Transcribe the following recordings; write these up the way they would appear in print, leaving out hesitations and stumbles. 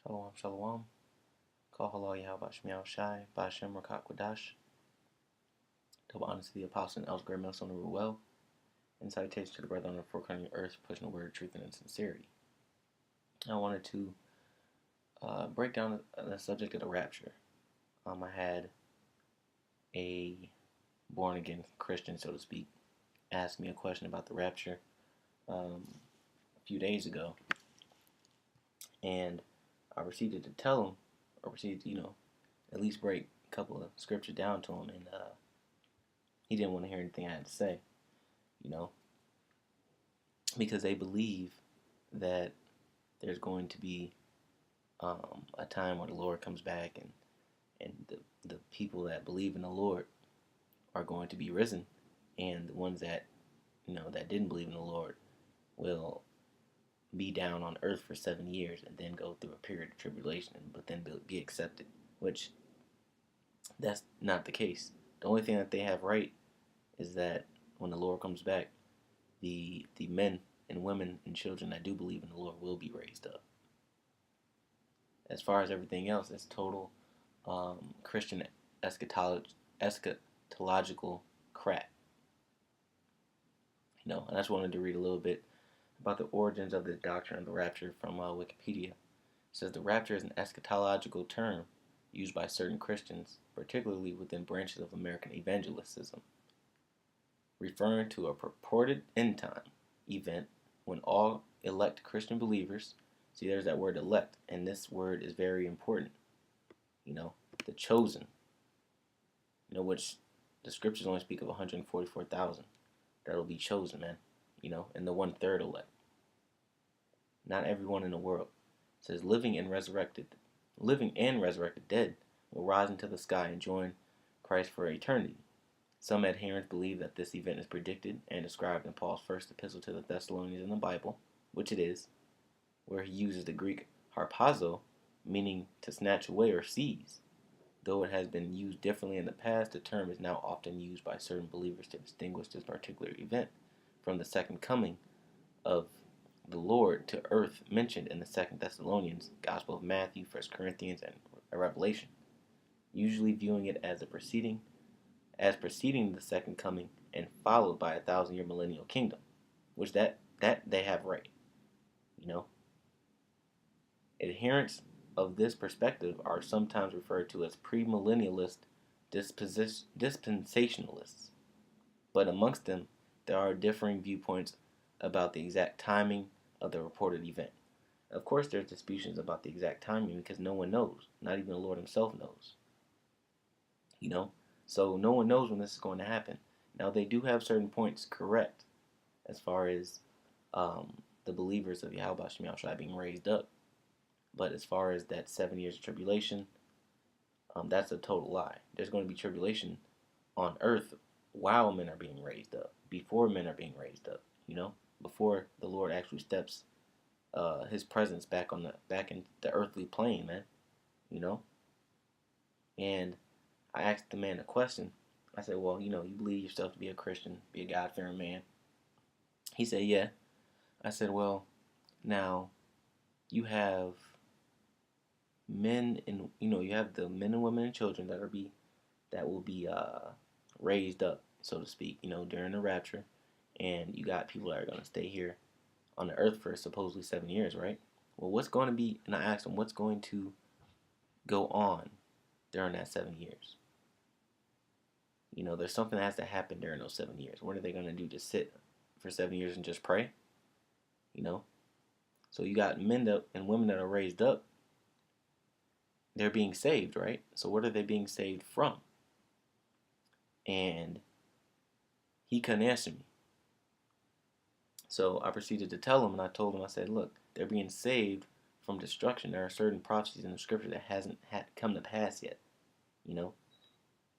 Shalom, shalom. Call halal Yahweh Shemiao Shai, Bashem Rakak Wadash. Double honor to the apostle and elsewhere Melson on the Ruel. And salutations to the brethren on the four corners of the earth, pushing the word of truth and sincerity. I wanted to break down the subject of the rapture. I had a born again Christian, so to speak, ask me a question about the rapture a few days ago. And I proceeded to tell him, or proceeded to, at least break a couple of scriptures down to him, and he didn't want to hear anything I had to say, because they believe that there's going to be a time where the Lord comes back, and the people that believe in the Lord are going to be risen, and the ones that that didn't believe in the Lord will be down on earth for 7 years and then go through a period of tribulation, but then be accepted, which that's not the case. The only thing that they have right is that when the Lord comes back, the men and women and children that do believe in the Lord will be raised up. As far as everything else, that's total Christian eschatological crap. And I just wanted to read a little bit about the origins of the doctrine of the rapture from Wikipedia. It says the rapture is an eschatological term used by certain Christians, particularly within branches of American evangelicism, referring to a purported end-time event when all elect Christian believers, see there's that word elect, and this word is very important, the chosen, which the scriptures only speak of 144,000 that will be chosen, man, and the 1/3 elect. Not everyone in the world. It says living and resurrected dead will rise into the sky and join Christ for eternity. Some adherents believe that this event is predicted and described in Paul's first epistle to the Thessalonians in the Bible, which it is, where he uses the Greek harpazo, meaning to snatch away or seize. Though it has been used differently in the past, the term is now often used by certain believers to distinguish this particular event from the second coming of the Lord to earth mentioned in the 2 Thessalonians, Gospel of Matthew, 1 Corinthians, and Revelation, usually viewing it as preceding the second coming and followed by a 1,000-year millennial kingdom, which that they have right. Adherents of this perspective are sometimes referred to as premillennialist dispensationalists, but amongst them there are differing viewpoints about the exact timing of the reported event. Of course, there's disputations about the exact timing because no one knows. Not even the Lord himself knows. So no one knows when this is going to happen. Now, they do have certain points correct as far as the believers of Yahweh Shemiao Shai being raised up. But as far as that 7 years of tribulation, that's a total lie. There's going to be tribulation on earth while men are being raised up, before men are being raised up, before the Lord actually steps his presence back in the earthly plane, man, And I asked the man a question. I said, well, you believe yourself to be a Christian, be a God-fearing man. He said, yeah. I said, well, now you have men and you have the men and women and children that will be raised up, so to speak, during the rapture, and you got people that are going to stay here on the earth for supposedly 7 years, right? Well, what's going to be, and I asked him, what's going to go on during that 7 years? There's something that has to happen during those 7 years. What are they going to do? Just sit for 7 years and just pray? So you got men and women that are raised up. They're being saved, right? So what are they being saved from? And he couldn't answer me. So I proceeded to tell him, and I told him, I said, look, they're being saved from destruction. There are certain prophecies in the scripture that hasn't come to pass yet.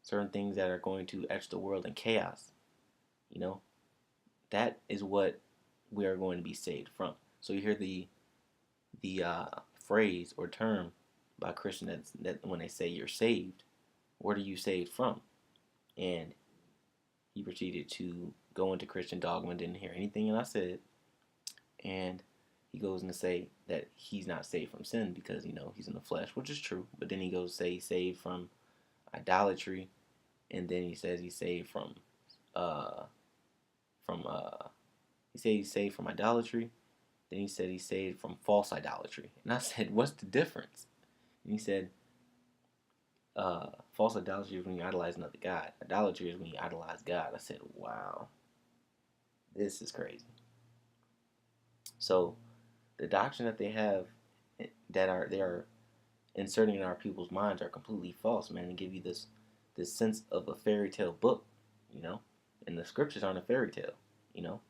Certain things that are going to etch the world in chaos. That is what we are going to be saved from. So you hear the phrase or term by Christians that when they say you're saved, what are you saved from? And he proceeded to go into Christian dogma and didn't hear anything that I said. And he goes and say that he's not saved from sin because he's in the flesh, which is true. But then he goes to say he's saved from idolatry, and then he says he's saved uh from he said he's saved from idolatry. Then he said he's saved from false idolatry, and I said, what's the difference? And he said, false idolatry is when you idolize another god. Idolatry is when you idolize God. I said, wow, this is crazy. So the doctrine that they have they are inserting in our people's minds are completely false, man, and give you this sense of a fairy tale book, and the scriptures aren't a fairy tale, you know.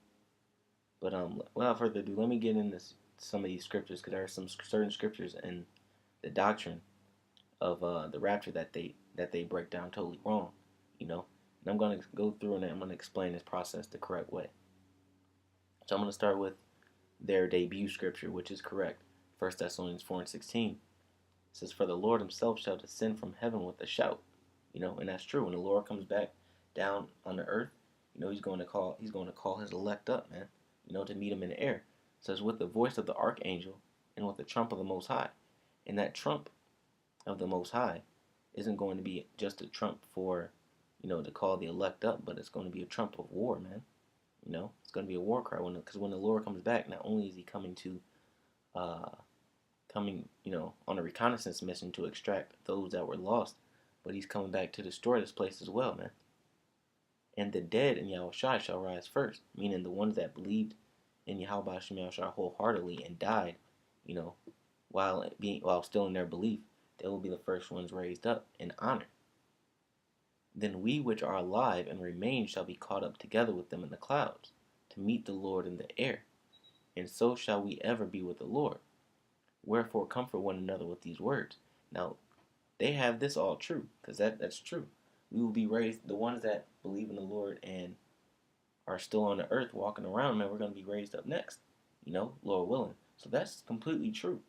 But without further ado, let me get into some of these scriptures because there are some certain scriptures in the doctrine of the rapture that they break down totally wrong, And I'm going to go through and I'm going to explain this process the correct way. So I'm going to start with their debut scripture, which is correct. 1 Thessalonians 4:16 says, "For the Lord himself shall descend from heaven with a shout." And that's true. When the Lord comes back down on the earth, he's going to call his elect up, man, to meet him in the air. It says, with the voice of the archangel and with the trump of the Most High. And that trump of the Most High isn't going to be just a trump for, to call the elect up, but it's going to be a trump of war, man. It's going to be a war cry because when the Lord comes back, not only is he coming on a reconnaissance mission to extract those that were lost, but he's coming back to destroy this place as well, man. And the dead in Yahushua shall rise first, meaning the ones that believed in Yahweh Yahushua wholeheartedly and died, while still in their belief, they will be the first ones raised up in honor. Then we which are alive and remain shall be caught up together with them in the clouds, to meet the Lord in the air. And so shall we ever be with the Lord. Wherefore comfort one another with these words. Now, they have this all true, because that's true. We will be raised, the ones that believe in the Lord and are still on the earth walking around, man, we're going to be raised up next, Lord willing. So that's completely true,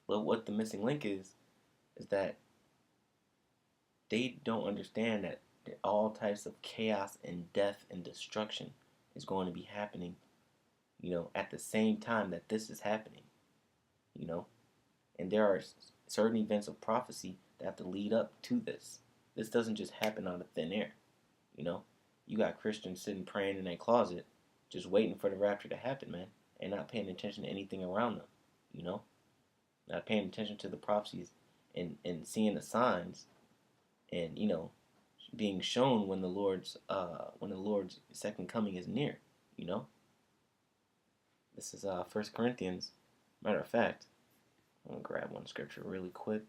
But what the missing link is that they don't understand that all types of chaos and death and destruction is going to be happening, at the same time that this is happening, And there are certain events of prophecy that have to lead up to this. This doesn't just happen out of thin air, You got Christians sitting praying in their closet, just waiting for the rapture to happen, man, and not paying attention to anything around them, Not paying attention to the prophecies and seeing the signs and, being shown when the Lord's second coming is near, This is 1 Corinthians. Matter of fact, I'm going to grab one scripture really quick.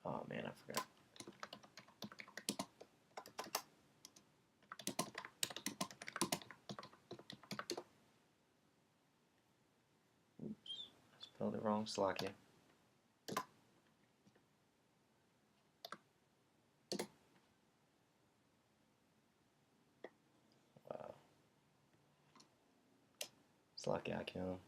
Oh, man, I forgot. Oops, I spelled it wrong. Slovakia. Wow. Slovakia, I can.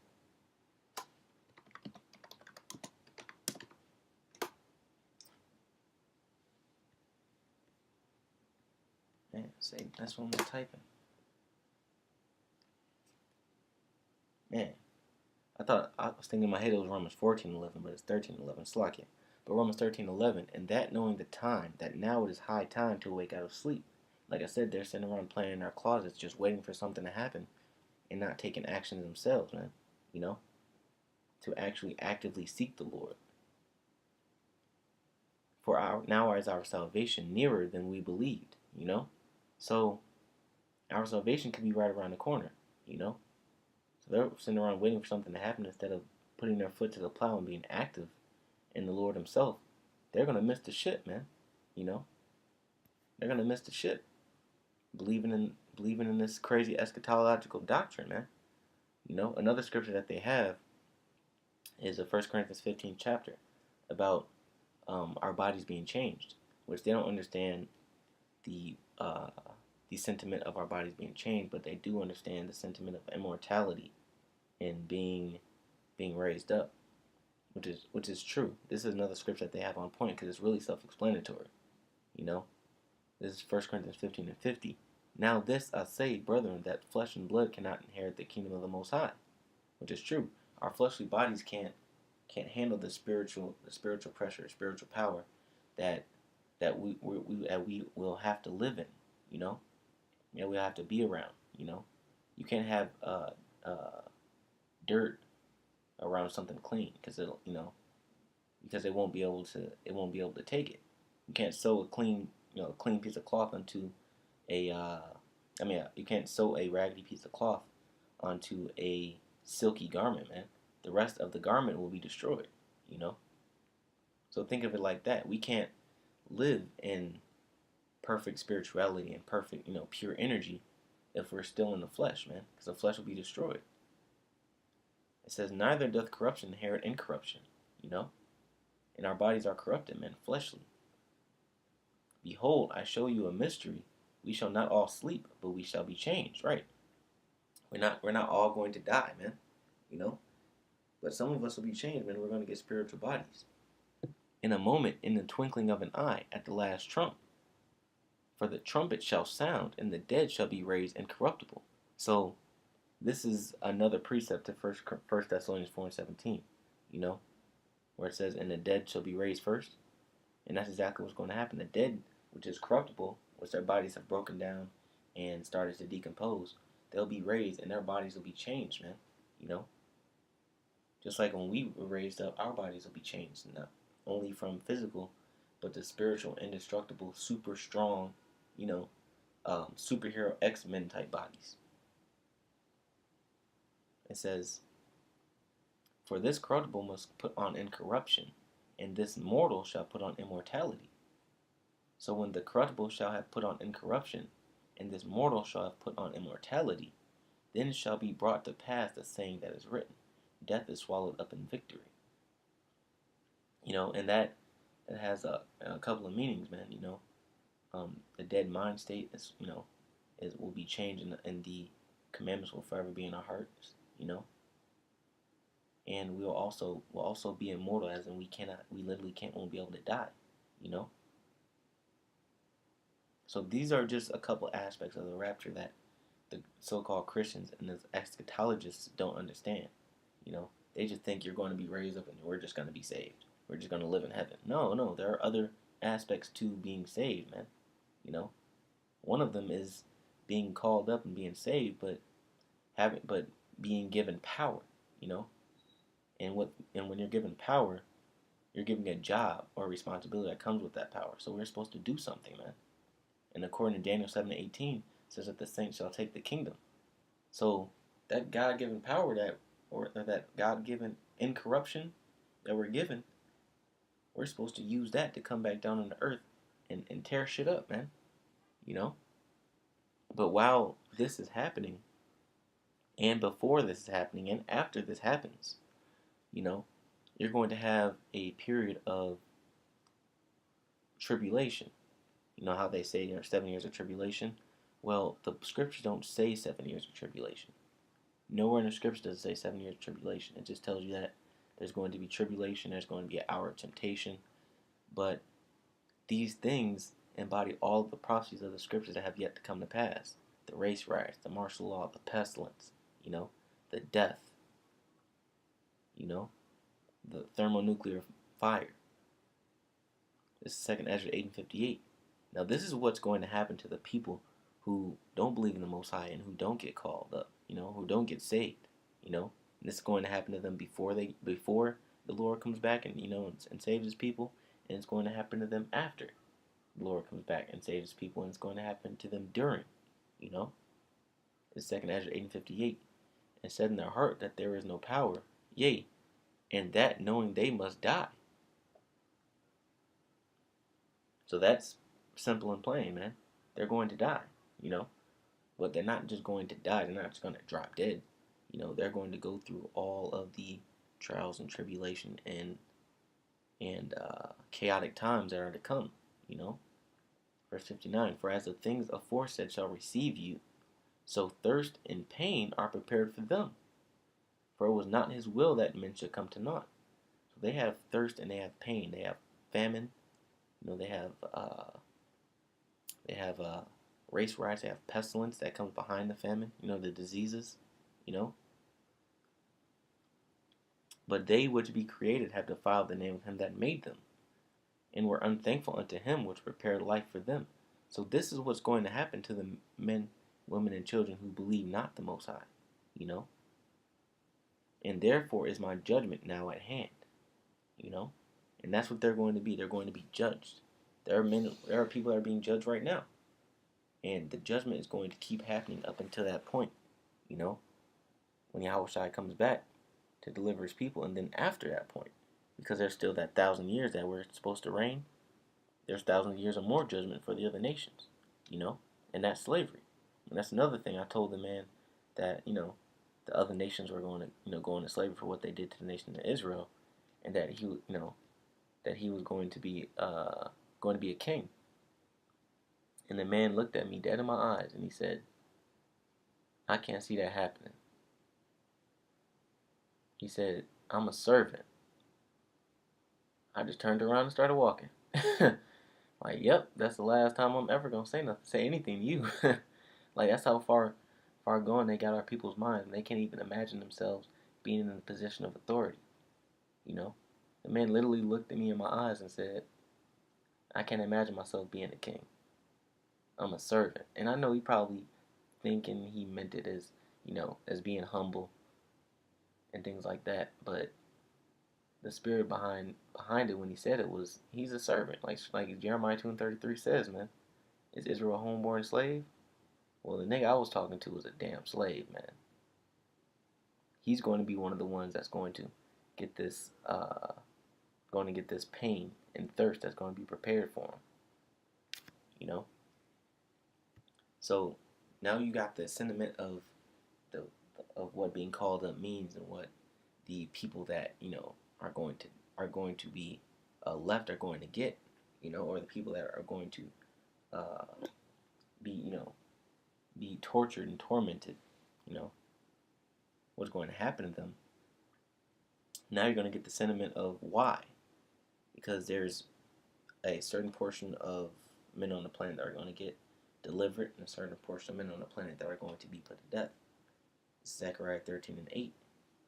Man, say that's what I'm typing. Man, I was thinking in my head it was Romans 14:11, but it's 13:11. Slovakia. But Romans 13:11, and that knowing the time, that now it is high time to awake out of sleep. Like I said, they're sitting around playing in our closets, just waiting for something to happen, and not taking action themselves, man. To actually actively seek the Lord. For now is our salvation nearer than we believed, So our salvation could be right around the corner, So they're sitting around waiting for something to happen instead of putting their foot to the plow and being active in the Lord himself. They're going to miss the ship, man, They're going to miss the ship believing in this crazy eschatological doctrine, man. Another scripture that they have is a 1 Corinthians 15 chapter about our bodies being changed, which they don't understand the sentiment of our bodies being changed, but they do understand the sentiment of immortality and being raised up, which is true. This is another scripture that they have on point because it's really self-explanatory. You know, this is 1 Corinthians 15:50. Now this I say, brethren, that flesh and blood cannot inherit the kingdom of the Most High, which is true. Our fleshly bodies can't handle the spiritual pressure, spiritual power that we will have to live in. You know, we'll have to be around. You know, you can't have dirt around something clean because it won't be able to take it. You can't sew a clean piece of cloth onto a you can't sew a raggedy piece of cloth onto a silky garment, man. The rest of the garment will be destroyed, you know. So think of it like that. We can't live in perfect spirituality and perfect, pure energy if we're still in the flesh, man, because the flesh will be destroyed. It says, neither doth corruption inherit incorruption, and our bodies are corrupted, man, fleshly. Behold, I show you a mystery. We shall not all sleep, but we shall be changed, right? We're not all going to die, man, But some of us will be changed, man. We're going to get spiritual bodies. In a moment, in the twinkling of an eye, at the last trump. For the trumpet shall sound, and the dead shall be raised incorruptible. So, this is another precept to 1 Thessalonians 4:17, where it says, and the dead shall be raised first. And that's exactly what's going to happen. The dead, which is corruptible, which their bodies have broken down and started to decompose, they'll be raised, and their bodies will be changed, man, Just like when we were raised up, our bodies will be changed, not only from physical, but the spiritual, indestructible, super strong, superhero X-Men type bodies. It says, for this corruptible must put on incorruption, and this mortal shall put on immortality. So when the corruptible shall have put on incorruption, and this mortal shall have put on immortality, then shall be brought to pass the saying that is written, death is swallowed up in victory. And that has a couple of meanings, man. The dead mind state will be changed, and the commandments will forever be in our hearts, and we'll also be immortal, as in we literally won't be able to die, So these are just a couple aspects of the rapture that the so-called Christians and the eschatologists don't understand. They just think you're going to be raised up and we're just going to be saved. We're just going to live in heaven. No, there are other aspects to being saved, man. One of them is being called up and being saved, but being given power, And when you're given power, you're giving a job or a responsibility that comes with that power. So we're supposed to do something, man. And according to Daniel 7:18, it says that the saints shall take the kingdom. So that God-given power or that God-given incorruption that we're given, we're supposed to use that to come back down on the earth and tear shit up, man. But while this is happening, and before this is happening, and after this happens, you're going to have a period of tribulation. You know how they say 7 years of tribulation? Well, the scriptures don't say 7 years of tribulation. Nowhere in the scripture does it say 7 years of tribulation. It just tells you that there's going to be tribulation, there's going to be an hour of temptation. But these things embody all of the prophecies of the scriptures that have yet to come to pass. The race riots, the martial law, the pestilence, the death, the thermonuclear fire. This is 2 Ezra 8:58. Now this is what's going to happen to the people who don't believe in the Most High and who don't get called up, who don't get saved, And this is going to happen to them before the Lord comes back and and saves His people, and it's going to happen to them after the Lord comes back and saves His people, and it's going to happen to them during, It's 2 Ezra 8:58. And said in their heart that there is no power, yea, and that knowing they must die. So that's simple and plain, man. They're going to die, But they're not just going to die. They're not just going to drop dead. They're going to go through all of the trials and tribulation and chaotic times that are to come, Verse 59, for as the things aforesaid shall receive you, so thirst and pain are prepared for them. For it was not His will that men should come to naught. They have thirst and they have pain. They have famine. They have race riots. They have pestilence that comes behind the famine. The diseases. You know, but they which be created have defiled the name of him that made them, and were unthankful unto him which prepared life for them. So this is what's going to happen to the men, women, and children who believe not the Most High. You know, and therefore is my judgment now at hand. You know, and that's what they're going to be. They're going to be judged. There are people that are being judged right now, and the judgment is going to keep happening up until that point. You know, when Yahushua comes back to deliver his people, and then after that point, because there's still that 1,000 years that we're supposed to reign. There's thousands of years of more judgment for the other nations, and that's slavery. And that's another thing I told the man that the other nations were going to go into slavery for what they did to the nation of Israel, and that he was going to be a king. And the man looked at me dead in my eyes and he said, "I can't see that happening." He said, "I'm a servant." I just turned around and started walking. Like, yep, that's the last time I'm ever gonna say anything to you. Like, that's how far gone they got our people's minds, and they can't even imagine themselves being in a position of authority. The man literally looked at me in my eyes and said, "I can't imagine myself being a king. I'm a servant." And I know he probably thinking he meant it as as being humble and things like that, but the spirit behind it when he said it was he's a servant, like Jeremiah 2:33 says, man. Is Israel a homeborn slave? Well, the nigga I was talking to was a damn slave, man. He's going to be one of the ones that's going to get this pain and thirst that's going to be prepared for him. So now you got the sentiment of what being called up means, and what the people that are going to be left are going to get, or the people that are going to be be tortured and tormented, what's going to happen to them. Now you're going to get the sentiment of why, because there's a certain portion of men on the planet that are going to get delivered, and a certain portion of men on the planet that are going to be put to death. Zechariah 13:8.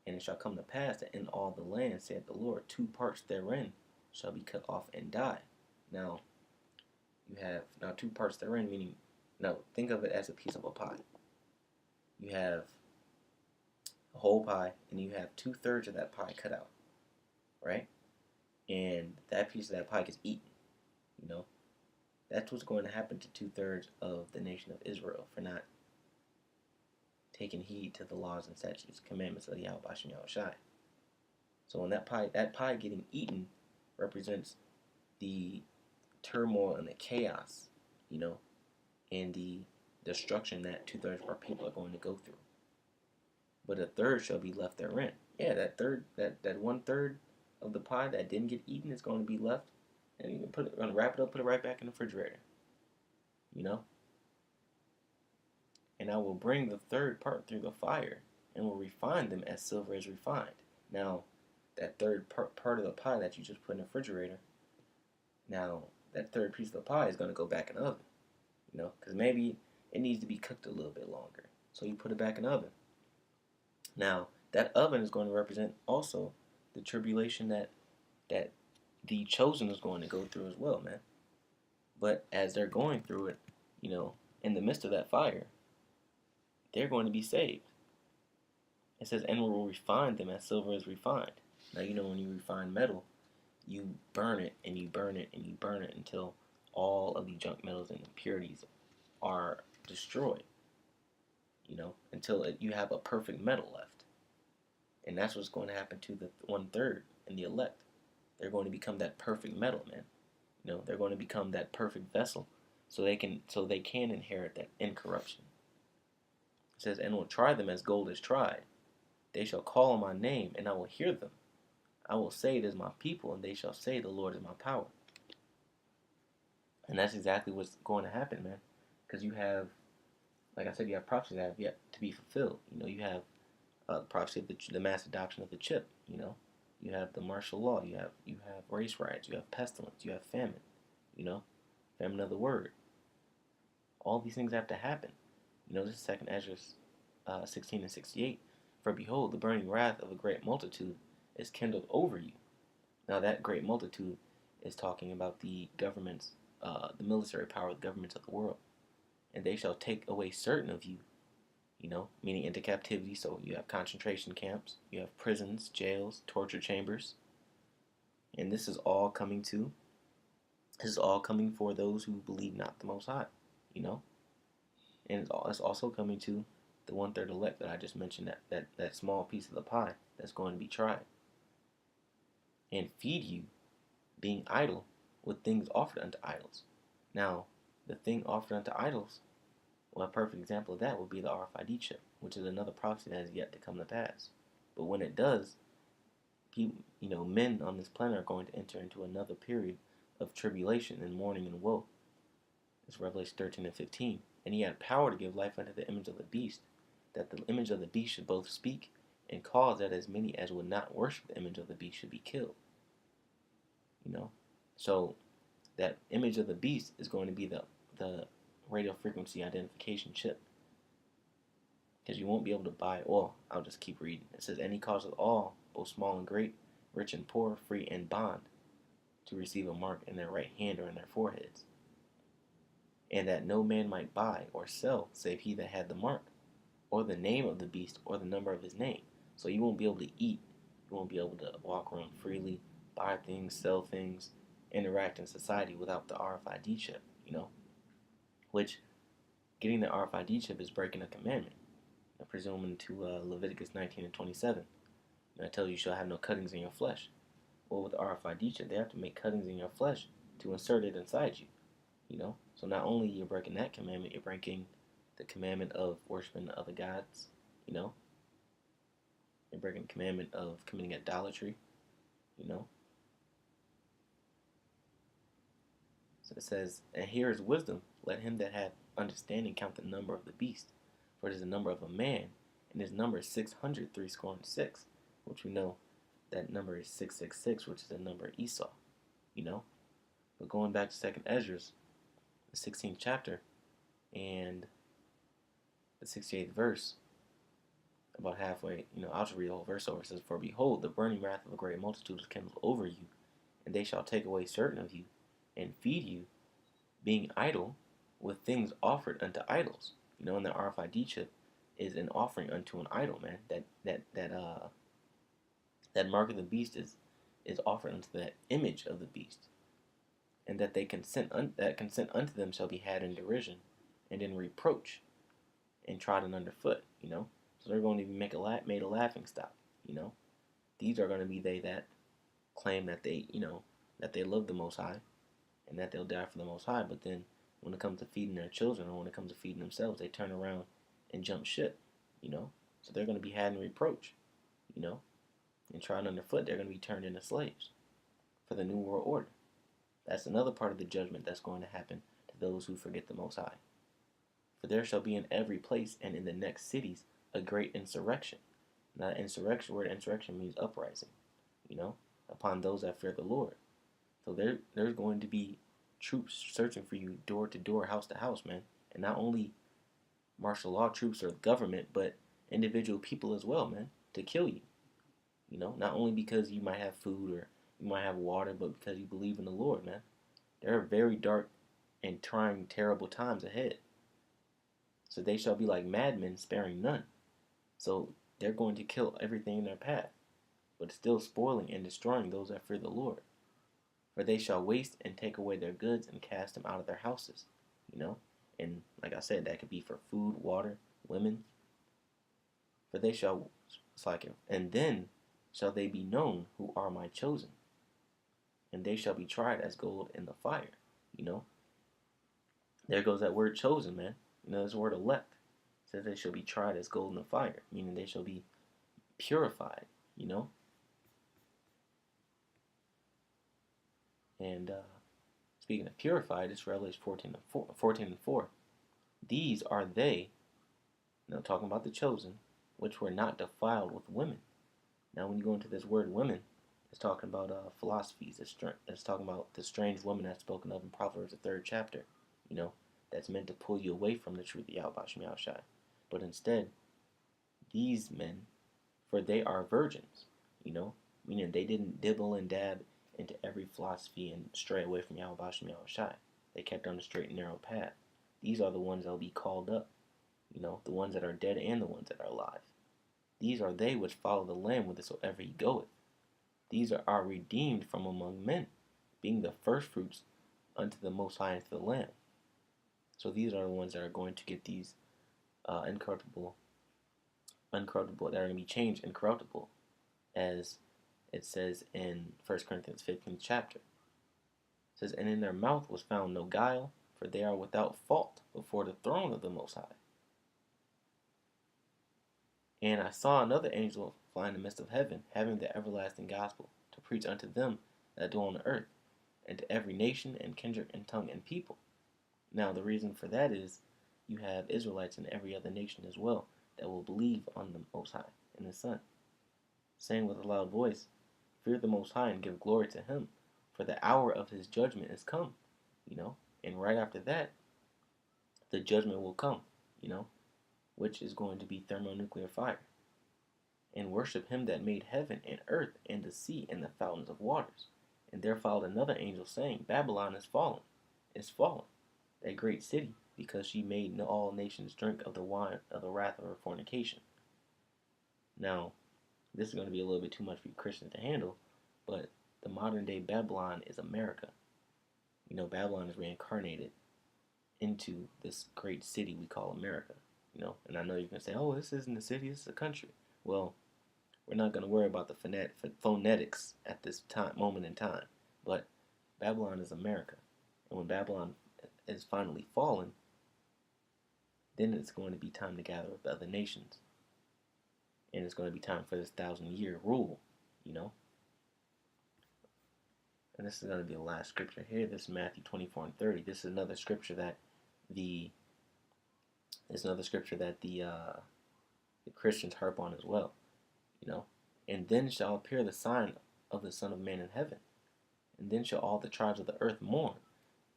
And it shall come to pass that in all the land, saith the Lord, 2 parts therein shall be cut off and die. Now, you have 2 parts therein, meaning, now think of it as a piece of a pie. You have a whole pie, and you have 2/3 of that pie cut out, right? And that piece of that pie gets eaten. That's what's going to happen to 2/3 of the nation of Israel for not taking heed to the laws and statutes, commandments of Yahweh Bashem Yahushai. So when that pie getting eaten represents the turmoil and the chaos, and the destruction that 2/3 of our people are going to go through. But a third shall be left therein. Yeah, that 1/3 of the pie that didn't get eaten is going to be left, and you can gonna wrap it up, put it right back in the refrigerator. And I will bring the third part through the fire, and will refine them as silver is refined. Now, that third part of the pie that you just put in the refrigerator, now that third piece of the pie is going to go back in the oven, because maybe it needs to be cooked a little bit longer. So you put it back in the oven. Now, that oven is going to represent also the tribulation that the chosen is going to go through as well, man. But as they're going through it, in the midst of that fire, they're going to be saved. It says, and will refine them as silver is refined. Now, when you refine metal, you burn it, and you burn it, and you burn it until all of the junk metals and impurities are destroyed. Until you have a perfect metal left. And that's what's going to happen to the 1/3 and the elect. They're going to become that perfect metal, man. They're going to become that perfect vessel, so they can inherit that incorruption. It says, and will try them as gold is tried. They shall call on my name, and I will hear them. I will say, it is my people, and they shall say, the Lord is my power. And that's exactly what's going to happen, man. Because you have, like I said, you have prophecies that have yet to be fulfilled. You have the prophecy of the mass adoption of the chip. You have the martial law. You have race riots. You have pestilence. You have famine. You know, famine of the word. All these things have to happen. This is Second Ezra 16:68. For behold, the burning wrath of a great multitude is kindled over you. Now that great multitude is talking about the governments, the military power of the governments of the world. And they shall take away certain of you, meaning into captivity. So you have concentration camps, you have prisons, jails, torture chambers. And this is all coming for those who believe not the Most High, And it's also coming to the 1/3 elect that I just mentioned, that small piece of the pie that's going to be tried. And feed you, being idle, with things offered unto idols. Now, the thing offered unto idols, well, a perfect example of that would be the RFID chip, which is another prophecy that has yet to come to pass. But when it does, men on this planet are going to enter into another period of tribulation and mourning and woe. It's Revelation 13:15. And he had power to give life unto the image of the beast, that the image of the beast should both speak and cause that as many as would not worship the image of the beast should be killed. So that image of the beast is going to be the radio frequency identification chip. Because you won't be able to buy all. I'll just keep reading. It says, and he causeth all, both small and great, rich and poor, free and bond, to receive a mark in their right hand or in their foreheads. And that no man might buy or sell, save he that had the mark, or the name of the beast, or the number of his name. So you won't be able to eat. You won't be able to walk around freely, buy things, sell things, interact in society without the RFID chip, Which, getting the RFID chip is breaking a commandment. Presuming to Leviticus 19:27. I tell you shall have no cuttings in your flesh. Well, with the RFID chip, they have to make cuttings in your flesh to insert it inside you. So not only you're breaking that commandment, you're breaking the commandment of worshiping other gods. You're breaking the commandment of committing idolatry. So it says, and here is wisdom. Let him that hath understanding count the number of the beast, for it is the number of a man, and his number is 666, which we know that number is 666, which is the number of Esau. But going back to 2nd Ezra, the 16th chapter, and the 68th verse, about halfway, I'll just read the whole verse over. It says, for behold, the burning wrath of a great multitude is kindled over you, and they shall take away certain of you, and feed you, being idle, with things offered unto idols. And the RFID chip is an offering unto an idol, man. That mark of the beast is offered unto that image of the beast. And that they consent unto them shall be had in derision, and in reproach, and trodden underfoot. So they're going to be made a laughing stock. These are going to be they that claim that they love the Most High, and that they'll die for the Most High. But then when it comes to feeding their children, or when it comes to feeding themselves, they turn around and jump ship. So they're going to be had in reproach. And trodden underfoot. They're going to be turned into slaves for the New World Order. That's another part of the judgment that's going to happen to those who forget the Most High. For there shall be in every place and in the next cities a great insurrection. Now, word insurrection means uprising, upon those that fear the Lord. So there's going to be troops searching for you door to door, house to house, man. And not only martial law troops or the government, but individual people as well, man, to kill you. Not only because you might have food or you might have water, but because you believe in the Lord, man. There are very dark and trying, terrible times ahead. So they shall be like madmen, sparing none. So they're going to kill everything in their path, but still spoiling and destroying those that fear the Lord. For they shall waste and take away their goods and cast them out of their houses. And like I said, that could be for food, water, women. For they shall, and then shall they be known who are my chosen, and they shall be tried as gold in the fire. There goes that word chosen, man. This word elect. It says they shall be tried as gold in the fire, meaning they shall be purified, And speaking of purified, it's Revelation 14:4. These are they, talking about the chosen, which were not defiled with women. Now, when you go into this word women, It's talking about philosophies. It's talking about the strange woman that's spoken of in Proverbs, the third chapter. You know, that's meant to pull you away from the truth of Yahweh Shem Yahushai. But instead, these men, for they are virgins, you know, meaning they didn't dibble and dab into every philosophy and stray away from Yahweh Shem Yahushai. They kept on the straight and narrow path. These are the ones that will be called up, you know, the ones that are dead and the ones that are alive. These are they which follow the Lamb whithersoever he goeth. These are redeemed from among men, being the firstfruits unto the Most High and to the Lamb. So these are the ones that are going to get these incorruptible, that are going to be changed incorruptible, as it says in 1 Corinthians 15th chapter. It says, and in their mouth was found no guile, for they are without fault before the throne of the Most High. And I saw another angel fly in the midst of heaven, having the everlasting gospel, to preach unto them that dwell on the earth, and to every nation and kindred and tongue and people. Now the reason for that is you have Israelites in every other nation as well that will believe on the Most High and His Son, saying with a loud voice, fear the Most High and give glory to Him, for the hour of His judgment is come, you know. And right after that, the judgment will come, you know, which is going to be thermonuclear fire. And worship Him that made heaven and earth and the sea and the fountains of waters. And there followed another angel saying, Babylon is fallen, that great city, because she made all nations drink of the wine of the wrath of her fornication. Now, this is going to be a little bit too much for you Christians to handle, but the modern day Babylon is America. You know, Babylon is reincarnated into this great city we call America. You know, and I know you can say, oh, this isn't a city, this is a country. Well, we're not going to worry about the phonetics at this moment in time. But Babylon is America. And when Babylon is finally fallen, then it's going to be time to gather with the other nations. And it's going to be time for this 1,000-year rule, you know. And this is going to be the last scripture here. This is Matthew 24 and 30. This is another scripture that the Christians harp on as well, you know. And then shall appear the sign of the Son of Man in heaven, and then shall all the tribes of the earth mourn.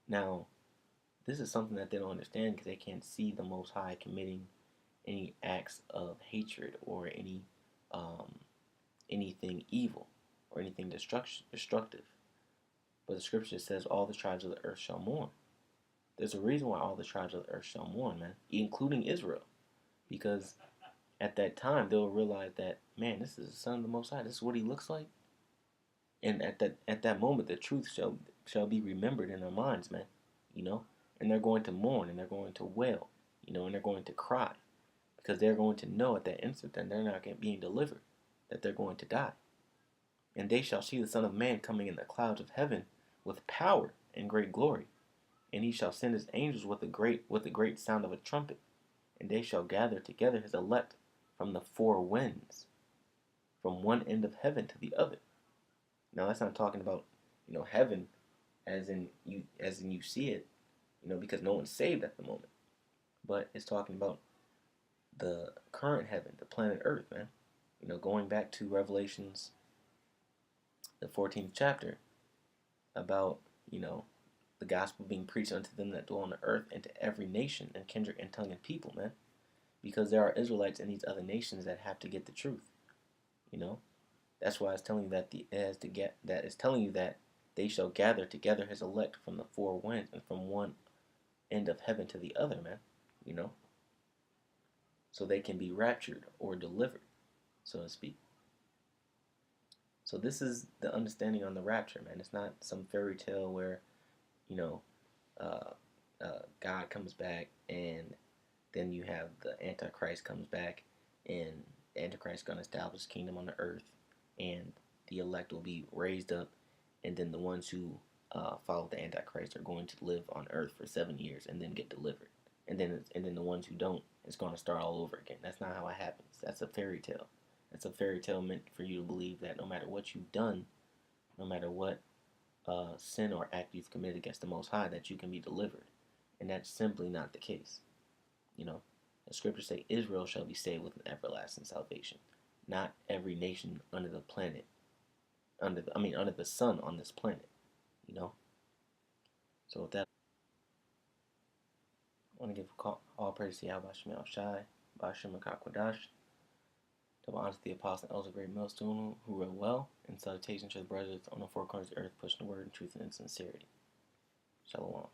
Now, this is something that they don't understand because they can't see the Most High committing any acts of hatred or anything evil or anything destructive. But the scripture says all the tribes of the earth shall mourn. There's a reason why all the tribes of the earth shall mourn, man, including Israel. Because at that time, they'll realize that, man, this is the Son of the Most High. This is what He looks like. And at that moment, the truth shall be remembered in their minds, man. You know? And they're going to mourn, and they're going to wail, you know, and they're going to cry. Because they're going to know at that instant that they're not being delivered, that they're going to die. And they shall see the Son of Man coming in the clouds of heaven with power and great glory. And He shall send His angels with a great sound of a trumpet. And they shall gather together His elect from the four winds, from one end of heaven to the other. Now that's not talking about, you know, heaven as in you see it, you know, because no one's saved at the moment. But it's talking about the current heaven, the planet Earth, man. You know, going back to Revelations, the 14th chapter, about, you know, the gospel being preached unto them that dwell on the earth and to every nation and kindred and tongue and people, man. Because there are Israelites in these other nations that have to get the truth. You know? That's why it's telling you that they shall gather together His elect from the four winds and from one end of heaven to the other, man. You know? So they can be raptured or delivered, so to speak. So this is the understanding on the rapture, man. It's not some fairy tale where, you know, God comes back and then you have the Antichrist comes back and the Antichrist is going to establish his kingdom on the earth and the elect will be raised up, and then the ones who follow the Antichrist are going to live on earth for 7 years and then get delivered. And then the ones who don't, it's going to start all over again. That's not how it happens. That's a fairy tale. That's a fairy tale meant for you to believe that no matter what you've done, no matter what sin or act you've committed against the Most High, that you can be delivered. And that's simply not the case. You know, the scriptures say Israel shall be saved with an everlasting salvation. Not every nation under the planet under the sun on this planet, you know. So with that, I want to give all praise to Yahweh Shemel Shai, Bashim Akakwadash, double honor to the apostle and elders of Great Millstone who wrote well, and salutations to the brothers on the four corners of the earth pushing the word in truth and in sincerity. Shalom.